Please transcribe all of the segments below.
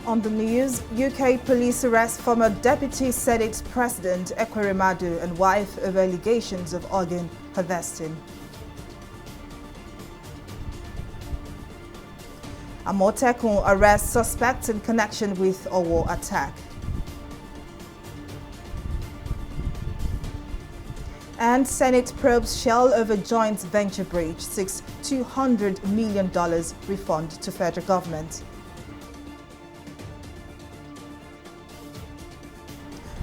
On the news, UK police arrest former Deputy Senate President Ekweremadu and wife over allegations of organ harvesting. Amotekun arrests suspect in connection with Owo attack. And Senate probes Shell over joint venture breach, seeks $200 million refund to federal government.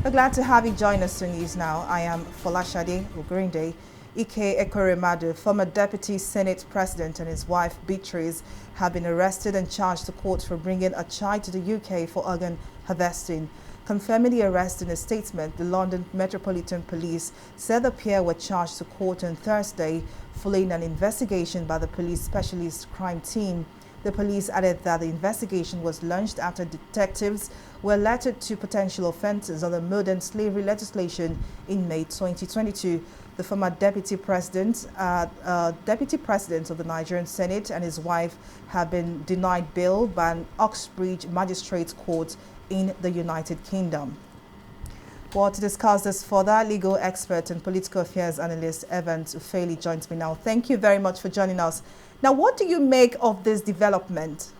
We're glad to have you join us to news now. I am Folashade Ogurinde. Ike Ekweremadu, former Deputy Senate President, and his wife Beatrice have been arrested and charged to court for bringing a child to the UK for organ harvesting. Confirming the arrest in a statement, the London Metropolitan Police said the pair were charged to court on Thursday following an investigation by the police specialist crime team. The police added that the investigation was launched after detectives were alerted to potential offences under modern slavery legislation in May 2022. The former deputy president of the Nigerian Senate and his wife have been denied bail by an Uxbridge Magistrates Court in the United Kingdom. Well, to discuss this further, legal expert and political affairs analyst Evans Ufeli joins me now. Thank you very much for joining us. Now, what do you make of this development?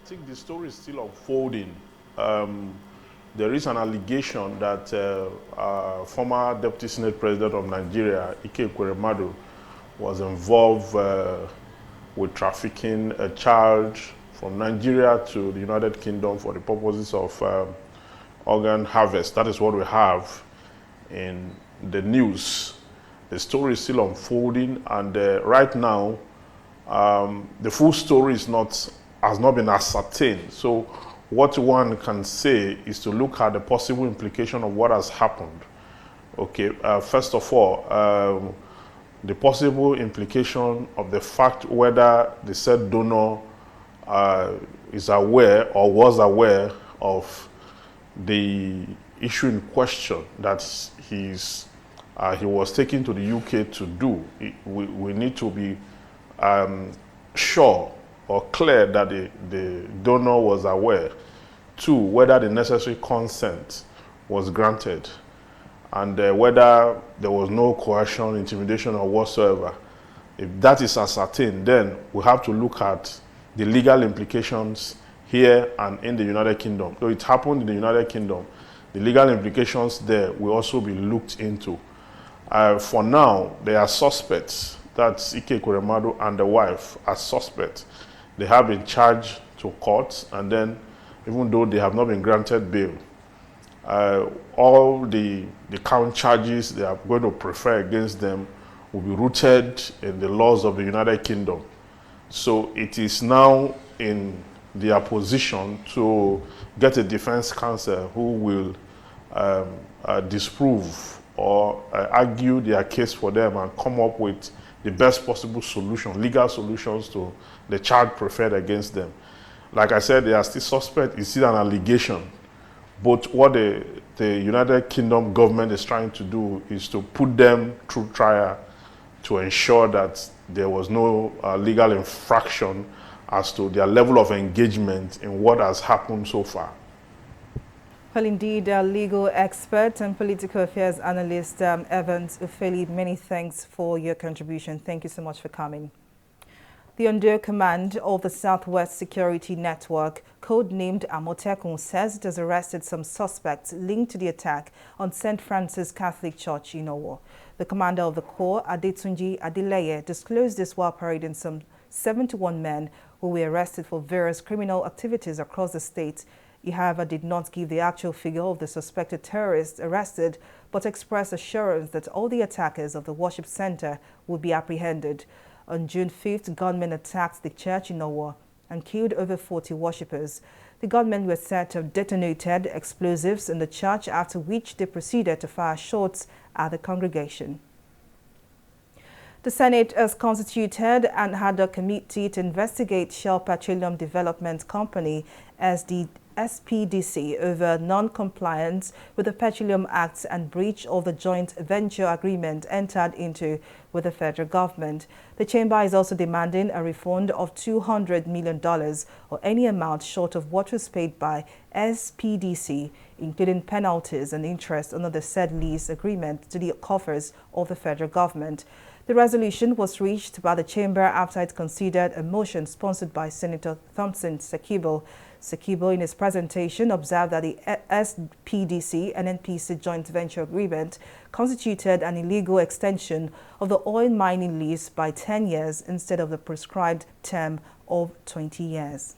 I think the story is still unfolding. There is an allegation that former Deputy Senate President of Nigeria, Ike Ekweremadu, was involved with trafficking a child from Nigeria to the United Kingdom for the purposes of organ harvest. That is what we have in the news. The story is still unfolding, and right now, the full story has not been ascertained. So what one can say is to look at the possible implication of what has happened. Okay, first of all, the possible implication of the fact whether the said donor is aware or was aware of the issue in question that he was taken to the UK to do. We need to be sure or clear that the donor was aware. Two, whether the necessary consent was granted, and whether there was no coercion, intimidation, or whatsoever. If that is ascertained, then we have to look at the legal implications here and in the United Kingdom. So it happened in the United Kingdom. The legal implications there will also be looked into. For now, they are suspects. That's Ike Ekweremadu and the wife are suspects. They have been charged to court, and then, even though they have not been granted bail, all the count charges they are going to prefer against them will be rooted in the laws of the United Kingdom. So it is now in their position to get a defense counsel who will disprove or argue their case for them and come up with the best possible solution, legal solutions to the charge preferred against them. Like I said, they are still suspect. It's still an allegation. But what the United Kingdom government is trying to do is to put them through trial to ensure that there was no legal infraction as to their level of engagement in what has happened so far. Well, indeed, legal expert and political affairs analyst Evans Ufeli, many thanks for your contribution. Thank you so much for coming. The Ondo Command of the Southwest Security Network, codenamed Amotekun, says it has arrested some suspects linked to the attack on St. Francis Catholic Church in Owo. The commander of the corps, Adetunji Adeleye, disclosed this while parading some 71 men who were arrested for various criminal activities across the state. He, however, did not give the actual figure of the suspected terrorists arrested, but expressed assurance that all the attackers of the worship center would be apprehended. On June 5th, gunmen attacked the church in Owo and killed over 40 worshippers. The gunmen were said to have detonated explosives in the church, after which they proceeded to fire shots at the congregation. The Senate has constituted and had a committee to investigate Shell Petroleum Development Company as the SPDC over non-compliance with the Petroleum Act and breach of the joint venture agreement entered into with the federal government. The chamber is also demanding a refund of $200 million or any amount short of what was paid by SPDC, including penalties and interest under the said lease agreement, to the coffers of the federal government. The resolution was reached by the chamber after it considered a motion sponsored by Senator Thompson Sekibo. Sekibo, in his presentation, observed that the SPDC and NPC joint venture agreement constituted an illegal extension of the oil mining lease by 10 years instead of the prescribed term of 20 years.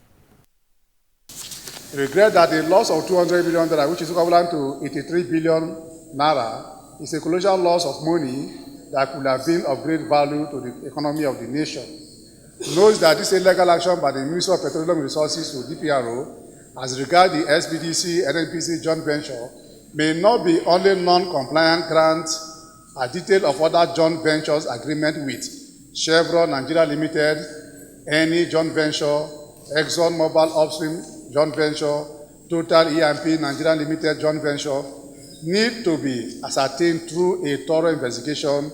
I regret that the loss of $200 million, which is equivalent to 83 billion naira, is a colossal loss of money that could have been of great value to the economy of the nation. Knows that this illegal action by the Ministry of Petroleum Resources to DPRO as regards the SPDC and NPC joint venture may not be only non-compliant grants a detail of other joint ventures agreement with Chevron Nigeria Limited, any joint venture, Exxon Mobil Upstream joint venture, Total E&P Nigeria Limited joint venture, need to be ascertained through a thorough investigation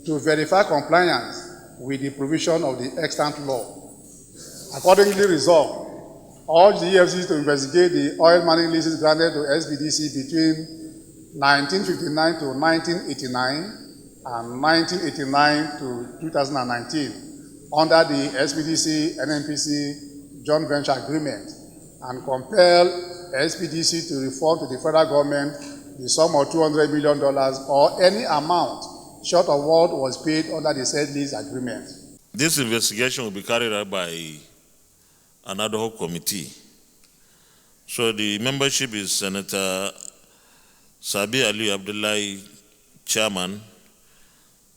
to verify compliance with the provision of the extant law. Accordingly resolved, urge the EFCC to investigate the oil mining leases granted to SPDC between 1959 to 1989 and 1989 to 2019 under the SPDC and NPC joint venture agreement, and compel SPDC to refund to the federal government the sum of $200 million or any amount short of what was paid under the said lease agreement. This investigation will be carried out by an ad hoc committee. So the membership is Senator Sabi Ali Abdullahi, Chairman,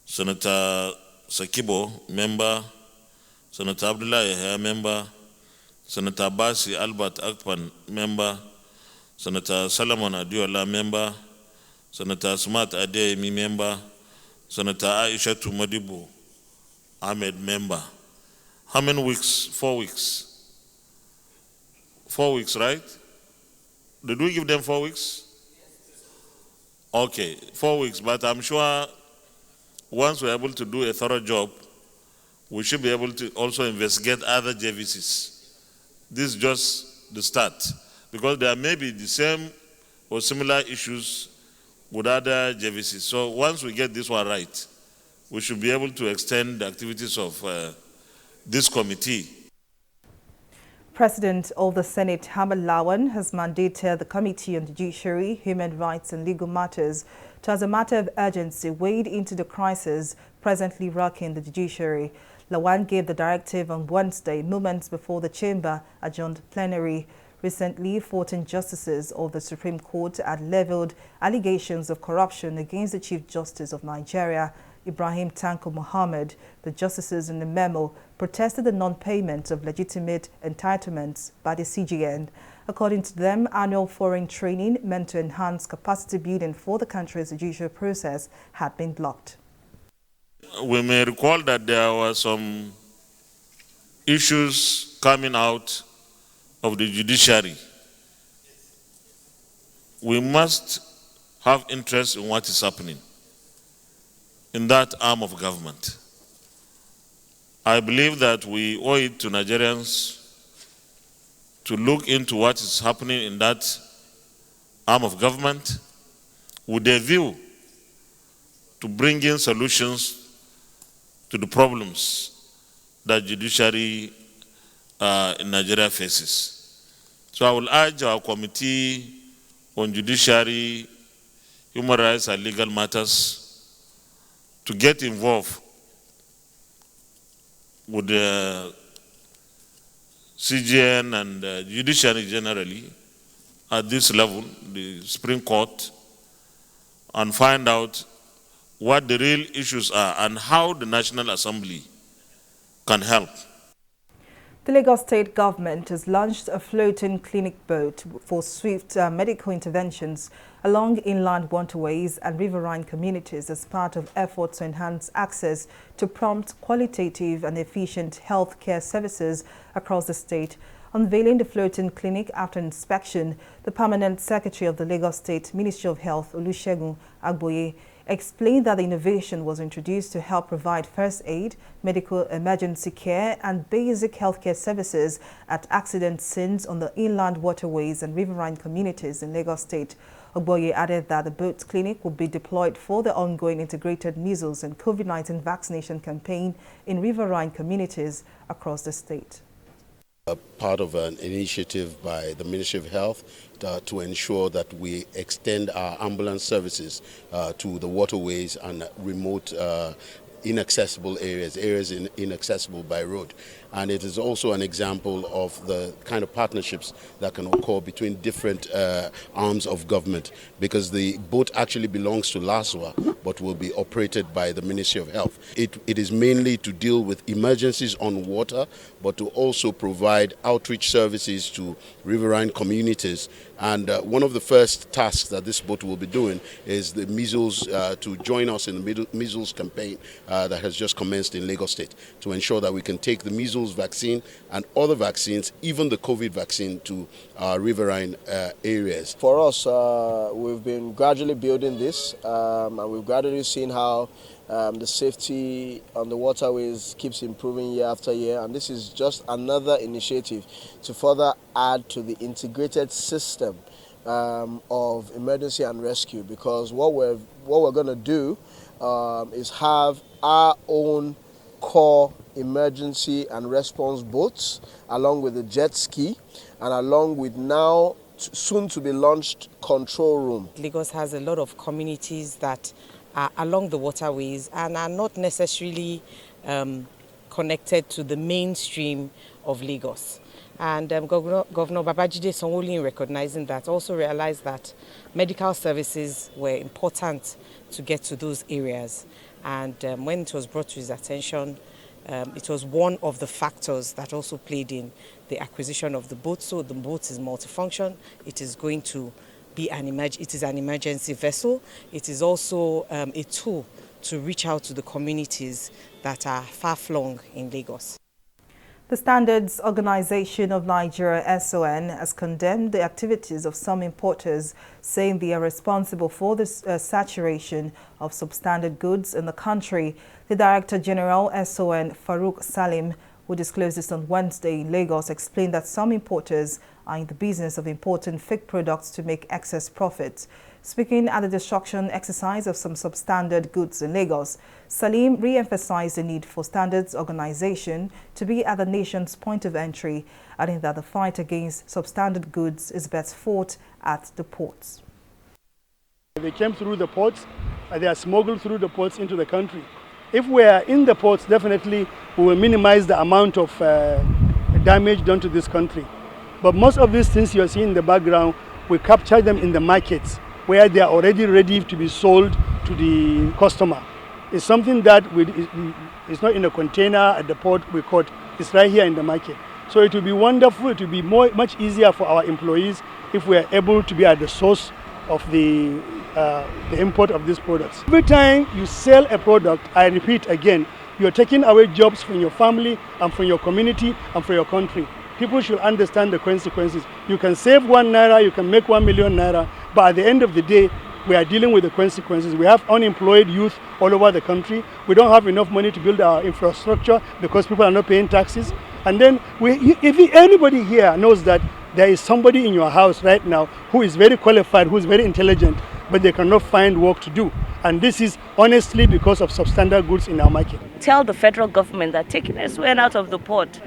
Senator Sekibo, Member, Senator Abdullahi Yahya, Member, Senator Basi Albert Akpan, Member, Senator Solomon Adiola, Member, Senator Smart Adeyemi, Member, Senator Aisha Tumadibu Ahmed, Member. How many weeks? 4 weeks. 4 weeks, right? Did we give them 4 weeks? Okay, 4 weeks, but I'm sure once we're able to do a thorough job, we should be able to also investigate other JVCs. This is just the start, because there may be the same or similar issues with other JVCs. So once we get this one right, we should be able to extend the activities of this committee. President of the Senate, Hamad Lawan, has mandated the Committee on Judiciary, Human Rights and Legal Matters to, as a matter of urgency, wade into the crisis presently rocking the judiciary. Lawan gave the directive on Wednesday, moments before the chamber adjourned plenary. Recently, 14 justices of the Supreme Court had leveled allegations of corruption against the Chief Justice of Nigeria, Ibrahim Tanko Muhammad. The justices in the memo protested the non-payment of legitimate entitlements by the CJN. According to them, annual foreign training meant to enhance capacity building for the country's judicial process had been blocked. We may recall that there were some issues coming out of the judiciary. We must have interest in what is happening in that arm of government. I believe that we owe it to Nigerians to look into what is happening in that arm of government with a view to bring in solutions to the problems that judiciary in Nigeria faces. So I will urge our Committee on Judiciary, Human Rights and Legal Matters to get involved with the CJN and the judiciary generally at this level, the Supreme Court, and find out what the real issues are and how the National Assembly can help. The Lagos State government has launched a floating clinic boat for swift medical interventions along inland waterways and riverine communities as part of efforts to enhance access to prompt, qualitative and efficient health care services across the state. Unveiling the floating clinic after inspection, the Permanent Secretary of the Lagos State Ministry of Health, Olusegun Agboye, explained that the innovation was introduced to help provide first aid, medical emergency care and basic healthcare services at accident scenes on the inland waterways and riverine communities in Lagos State. Agboye added that the boat clinic will be deployed for the ongoing integrated measles and COVID-19 vaccination campaign in riverine communities across the state. Part of an initiative by the Ministry of Health to ensure that we extend our ambulance services to the waterways and remote inaccessible areas inaccessible by road. And it is also an example of the kind of partnerships that can occur between different arms of government, because the boat actually belongs to LASWA but will be operated by the Ministry of Health. It is mainly to deal with emergencies on water, but to also provide outreach services to riverine communities. And one of the first tasks that this boat will be doing is the measles, to join us in the measles campaign that has just commenced in Lagos State, to ensure that we can take the measles vaccine and other vaccines, even the COVID vaccine, to riverine areas. For us, we've been gradually building this, and we've gradually seen how the safety on the waterways keeps improving year after year, and this is just another initiative to further add to the integrated system of emergency and rescue, because what we're going to do is have our own core emergency and response boats, along with the jet ski and along with now soon to be launched control room. Lagos has a lot of communities that are along the waterways and are not necessarily connected to the mainstream of Lagos. And Governor Babajide Sanwo-Olu, in recognizing that, also realized that medical services were important to get to those areas. And when it was brought to his attention, it was one of the factors that also played in the acquisition of the boat. So the boat is multifunction. It is going to be an emergency vessel. It is also a tool to reach out to the communities that are far-flung in Lagos. The Standards Organization of Nigeria, SON, has condemned the activities of some importers, saying they are responsible for the saturation of substandard goods in the country. The Director General, SON, Farouk Salim, who disclosed this on Wednesday in Lagos, explained that some importers are in the business of importing fake products to make excess profits. Speaking at the destruction exercise of some substandard goods in Lagos, Salim re-emphasized the need for standards organization to be at the nation's point of entry, adding that the fight against substandard goods is best fought at the ports. They came through the ports, they are smuggled through the ports into the country. If we are in the ports, definitely we will minimize the amount of damage done to this country. But most of these things you are seeing in the background, we capture them in the markets where they are already ready to be sold to the customer. It's something that it's not in a container at the port we caught, it's right here in the market. So it will be wonderful, it will be much easier for our employees if we are able to be at the source of the import of these products. Every time you sell a product, I repeat again, you're taking away jobs from your family and from your community and from your country. People should understand the consequences. You can save 1 naira, you can make 1 million naira, but at the end of the day, we are dealing with the consequences. We have unemployed youth all over the country. We don't have enough money to build our infrastructure because people are not paying taxes. And then, if anybody here knows that there is somebody in your house right now who is very qualified, who is very intelligent, but they cannot find work to do. And this is honestly because of substandard goods in our market. Tell the federal government that taking SON out of the port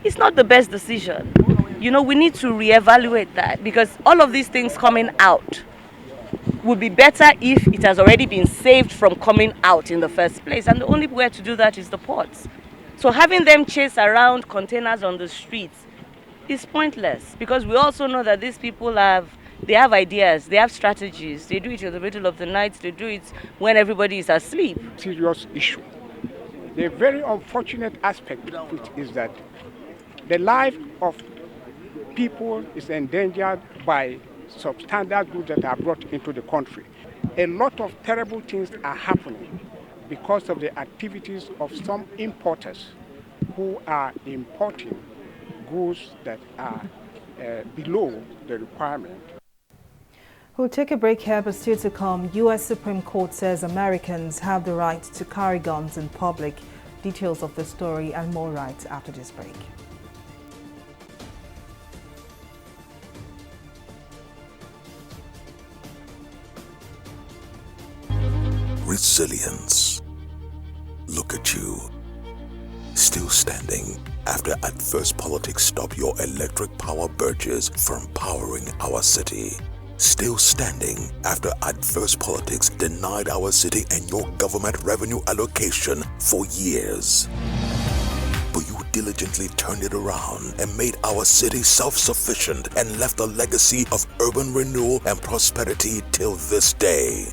is not the best decision. You know, we need to reevaluate that, because all of these things coming out would be better if it has already been saved from coming out in the first place. And the only way to do that is the ports. So having them chase around containers on the streets is pointless, because we also know that these people have ideas, they have strategies. They do it in the middle of the night, they do it when everybody is asleep. Serious issue. The very unfortunate aspect of it is that The life of people is endangered by substandard goods that are brought into the country. A lot of terrible things are happening because of the activities of some importers who are importing goods that are below the requirement. We'll take a break here, but still to come. U.S. Supreme Court says Americans have the right to carry guns in public. Details of the story and more right after this break. Resilience. Look at you. Still standing after adverse politics stop your electric power purchase from powering our city. Still standing after adverse politics denied our city and your government revenue allocation for years. But you diligently turned it around and made our city self-sufficient and left a legacy of urban renewal and prosperity till this day.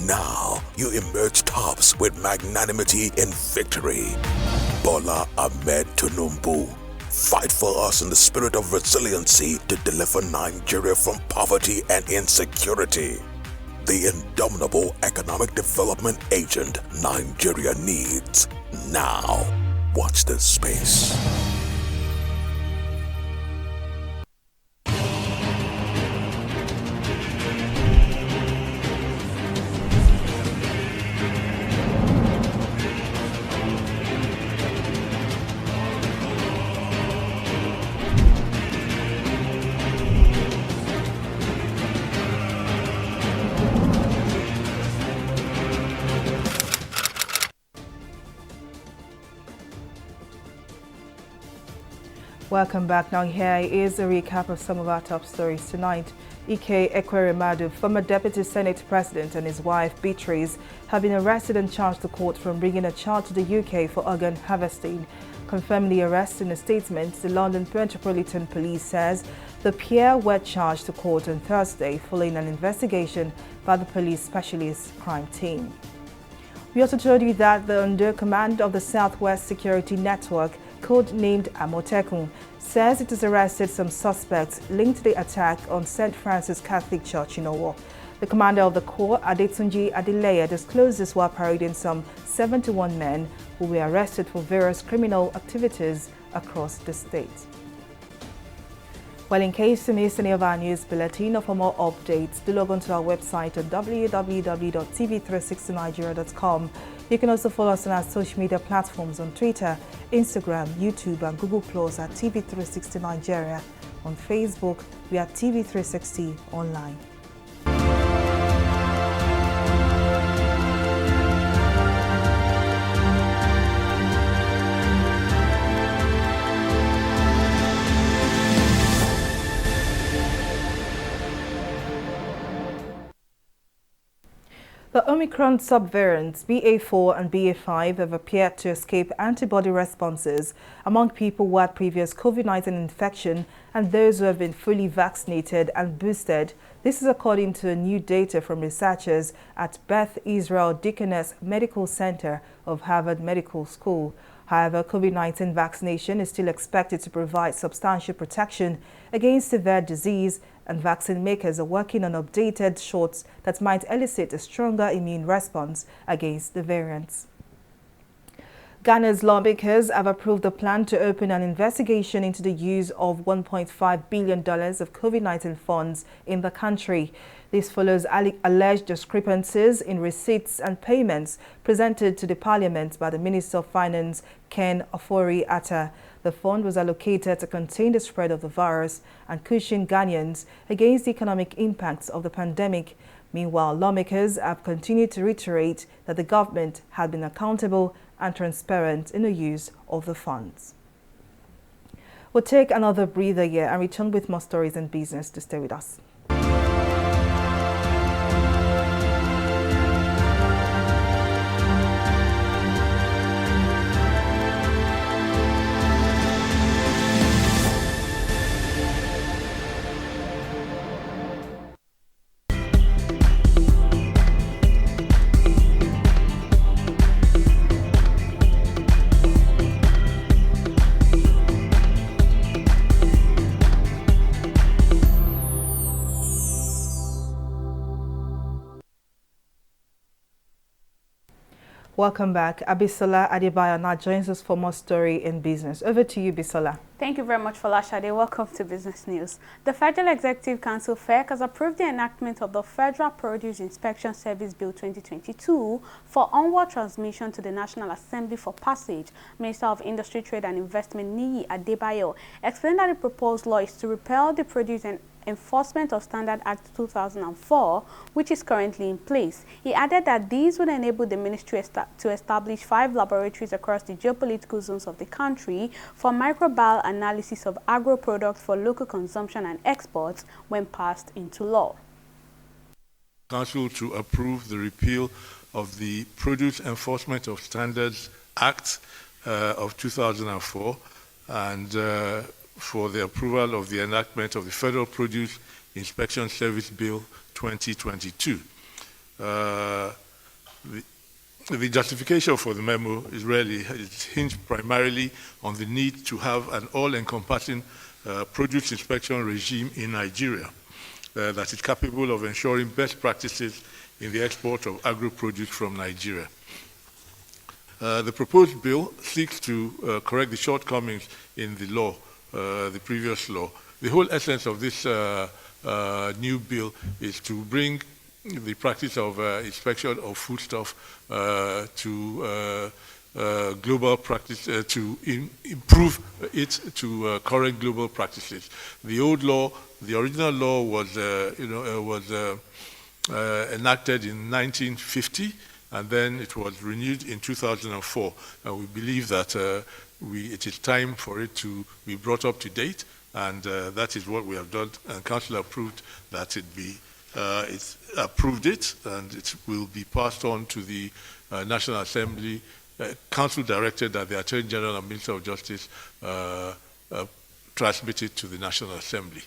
Now you emerge tops with magnanimity and victory. Bola Ahmed Tinubu, fight for us in the spirit of resiliency to deliver Nigeria from poverty and insecurity. The indomitable economic development agent Nigeria needs. Now, watch this space. Welcome back. Now here is a recap of some of our top stories tonight. Ike Ekweremadu, former Deputy Senate President, and his wife Beatrice have been arrested and charged to court from bringing a child to the UK for organ harvesting. Confirming the arrest in a statement, the London Metropolitan Police says the pair were charged to court on Thursday following an investigation by the police specialist crime team. We also told you that the under command of the Southwest Security Network, code-named Amotekun, says it has arrested some suspects linked to the attack on St. Francis Catholic Church in Owo. The commander of the corps, Adetunji Adeleye, disclosed this while parading some 71 men who were arrested for various criminal activities across the state. Well, in case you missed any of our news bulletin or for more updates, do log on to our website at www.tv360nigeria.com. You can also follow us on our social media platforms on Twitter, Instagram, YouTube and Google Plus at TV360 Nigeria. On Facebook, we are TV360 Online. The Omicron subvariants BA4 and BA5 have appeared to escape antibody responses among people who had previous COVID-19 infection and those who have been fully vaccinated and boosted. This is according to new data from researchers at Beth Israel Deaconess Medical Center of Harvard Medical School. However, COVID-19 vaccination is still expected to provide substantial protection against severe disease, and vaccine makers are working on updated shots that might elicit a stronger immune response against the variants. Ghana's lawmakers have approved a plan to open an investigation into the use of $1.5 billion of COVID-19 funds in the country. This follows alleged discrepancies in receipts and payments presented to the Parliament by the Minister of Finance, Ken Ofori-Atta. The fund was allocated to contain the spread of the virus and cushion Ghanaians against the economic impacts of the pandemic. Meanwhile, lawmakers have continued to reiterate that the government had been accountable and transparent in the use of the funds. We'll take another breather here and return with more stories and business. To stay with us. Welcome back. Abisola Adebayo now joins us for more story in business. Over to you, Bisola. Thank you very much, Folashade. Welcome to Business News. The Federal Executive Council, FEC, has approved the enactment of the Federal Produce Inspection Service Bill 2022 for onward transmission to the National Assembly for passage. Minister of Industry, Trade and Investment, Niyi Adebayo, explained that the proposed law is to repeal the Produce and Enforcement of Standard Act 2004, which is currently in place. He added that these would enable the ministry to establish 5 laboratories across the geopolitical zones of the country for microbial analysis of agro products for local consumption and exports when passed into law. Council to approve the repeal of the Produce Enforcement of Standards Act of 2004 and for the approval of the enactment of the Federal Produce Inspection Service Bill 2022. The justification for the memo is hinged primarily on the need to have an all-encompassing produce inspection regime in Nigeria that is capable of ensuring best practices in the export of agro-produce from Nigeria. The proposed bill seeks to correct the shortcomings in the law, the previous law. The whole essence of this new bill is to bring the practice of inspection of foodstuff to global practice, to improve it to current global practices. The old law, the original law was, enacted in 1950, and then it was renewed in 2004. And we believe that it is time for it to be brought up to date, and that is what we have done. And Council approved that it be, it's approved it, and it will be passed on to the National Assembly. Council directed that the Attorney General and Minister of Justice transmit it to the National Assembly.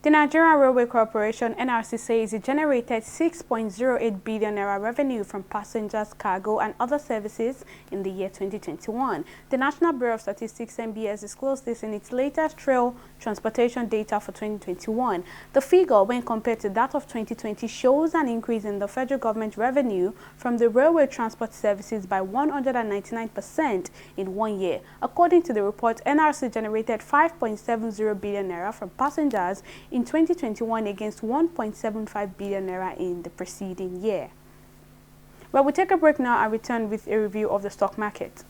The Nigerian Railway Corporation, NRC, says it generated 6.08 billion naira revenue from passengers, cargo, and other services in the year 2021. The National Bureau of Statistics, NBS, disclosed this in its latest rail transportation data for 2021. The figure, when compared to that of 2020, shows an increase in the federal government revenue from the railway transport services by 199% in 1 year. According to the report, NRC generated 5.70 billion naira from passengers in 2021 against 1.75 billion naira in the preceding year. Well, we'll take a break now and return with a review of the stock market.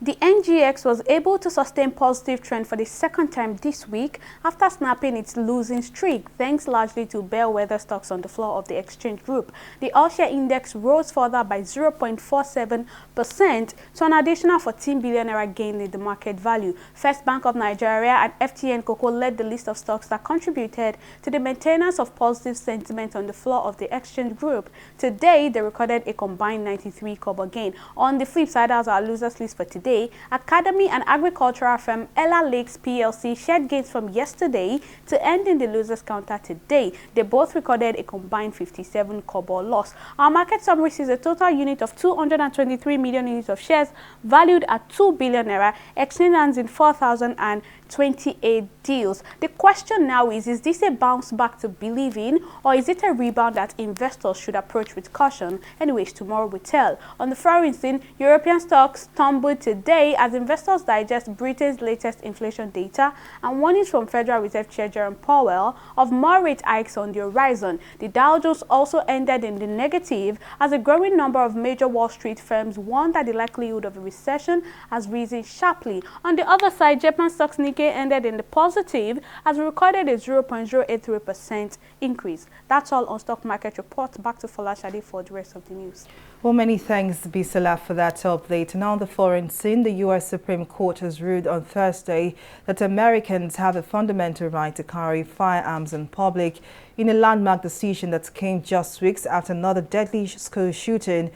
The NGX was able to sustain positive trend for the second time this week after snapping its losing streak, thanks largely to bellwether stocks on the floor of the exchange group. The all-share index rose further by 0.47% to an additional 14 billion naira gain in the market value. First Bank of Nigeria and FTN Cocoa led the list of stocks that contributed to the maintenance of positive sentiment on the floor of the exchange group. Today, they recorded a combined 93 kobo gain. On the flip side, as our losers list for today, Academy and agricultural firm Ella Lakes PLC shared gains from yesterday to end in the losers counter today. They both recorded a combined 57 kobo loss. Our market summary sees a total unit of 223 million units of shares valued at 2 billion naira, exchanged in 4,028 deals. The question now is this a bounce back to believe in, or is it a rebound that investors should approach with caution? Anyways, tomorrow will tell. On the foreign scene, European stocks tumbled today as investors digest Britain's latest inflation data and warnings from Federal Reserve Chair Jerome Powell of more rate hikes on the horizon. The Dow Jones also ended in the negative as a growing number of major Wall Street firms warned that the likelihood of a recession has risen sharply. On the other side, Japan stocks Nikkei ended in the positive as we recorded a 0.083% increase. That's all on Stock Market Report. Back to Folashade for the rest of the news. Well, many thanks, Bisola, for that update. Now on the foreign scene, the U.S. Supreme Court has ruled on Thursday that Americans have a fundamental right to carry firearms in public in a landmark decision that came just weeks after another deadly school shooting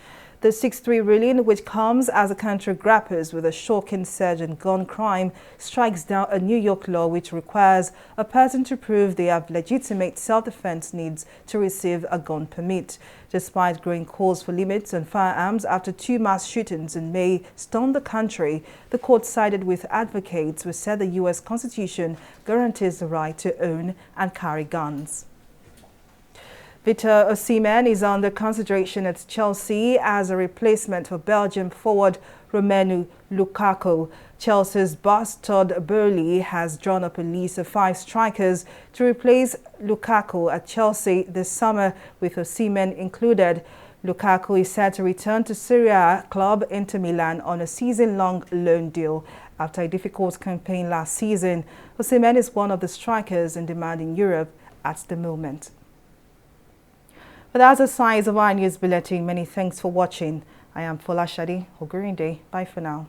The 6-3 ruling, which comes as the country grapples with a shocking surge in gun crime, strikes down a New York law which requires a person to prove they have legitimate self-defense needs to receive a gun permit. Despite growing calls for limits on firearms after 2 mass shootings in May stunned the country, the court sided with advocates who said the U.S. Constitution guarantees the right to own and carry guns. Victor Osimhen is under consideration at Chelsea as a replacement for Belgium forward Romelu Lukaku. Chelsea's boss Todd Boehly has drawn up a list of 5 strikers to replace Lukaku at Chelsea this summer, with Osimhen included. Lukaku is set to return to Serie A club Inter Milan on a season-long loan deal. After a difficult campaign last season, Osimhen is one of the strikers in demand in Europe at the moment. But that's the size of our news bulletin. Many thanks for watching. I am Folashade Ogurinde. Bye for now.